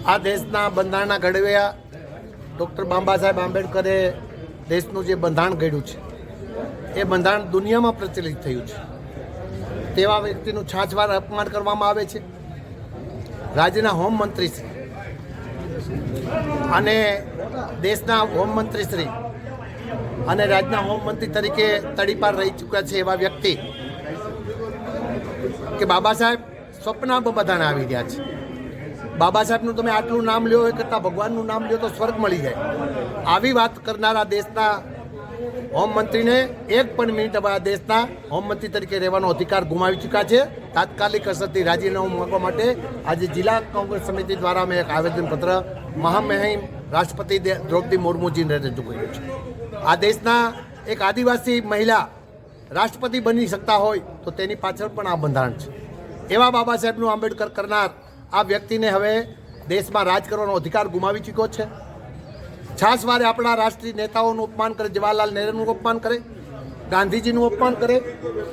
આ દેશના બંધારણના ઘડવૈયા ડૉક્ટર બાબા સાહેબ આંબેડકરે દેશનું જે બંધારણ ઘડ્યું છે એ બંધારણ દુનિયામાં પ્રચલિત થયું છે. તેવા વ્યક્તિનું છાછવાર અપમાન કરવામાં આવે છે. રાજ્યના હોમમંત્રી શ્રી અને દેશના હોમમંત્રી શ્રી અને રાજ્યના હોમમંત્રી તરીકે તડીપાર રહી ચૂક્યા છે એવા વ્યક્તિ કે બાબા સાહેબ સ્વપ્નમાં બધાને આવી રહ્યા છે. બાબા સાહેબનું તમે આટલું નામ લ્યો એ કરતાં ભગવાનનું નામ લ્યો તો સ્વર્ગ મળી જાય. આવી વાત કરનારા દેશના હોમમંત્રીને એક પણ મિનિટ હવે આ દેશના હોમમંત્રી તરીકે રહેવાનો અધિકાર ગુમાવી ચૂક્યા છે. તાત્કાલિક અસરથી રાજીનામું માંગવા માટે આજે જિલ્લા કોંગ્રેસ સમિતિ દ્વારા મેં એક આવેદનપત્ર મહામહિમ રાષ્ટ્રપતિ દ્રૌપદી મુર્મુજીને રજૂ કર્યું છે. આ દેશના એક આદિવાસી મહિલા રાષ્ટ્રપતિ બની શકતા હોય તો તેની પાછળ પણ આ બંધારણ છે. એવા બાબા સાહેબનું આંબેડકર કરનાર આ વ્યક્તિને હવે દેશમાં રાજ કરવાનો અધિકાર ગુમાવી ચૂક્યો છે. છાસવારે આપણા રાષ્ટ્રીય નેતાઓનું અપમાન કરે, જવાહરલાલ નહેરુનું અપમાન કરે, ગાંધીજીનું અપમાન કરે,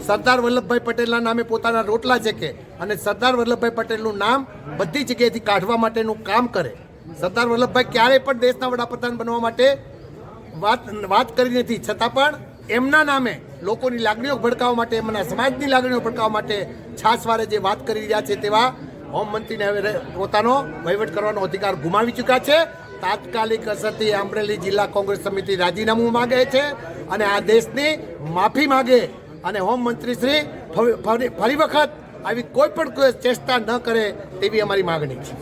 સરદાર વલ્લભભાઈ પટેલના નામે પોતાના રોટલા શેકે અને સરદાર વલ્લભભાઈ પટેલનું નામ બધી જગ્યાએથી કાઢવા માટેનું કામ કરે. સરદાર વલ્લભભાઈ ક્યારેય પણ દેશના વડાપ્રધાન બનવા માટે વાત કરી નથી, છતાં પણ એમના નામે લોકોની લાગણીઓ ભડકાવવા માટે, એમના સમાજની લાગણીઓ ભડકાવવા માટે છાસવારે જે વાત કરી રહ્યા છે તેવા હોમમંત્રીને હવે પોતાનો વહીવટ કરવાનો અધિકાર ગુમાવી ચૂક્યા છે. તાત્કાલિક અસરથી અમરેલી જિલ્લા કોંગ્રેસ સમિતિ રાજીનામું માગે છે અને આ દેશની માફી માગે અને હોમમંત્રી શ્રી ફરી વખત આવી કોઈ પણ ચેષ્ટા ન કરે તેવી અમારી માગણી છે.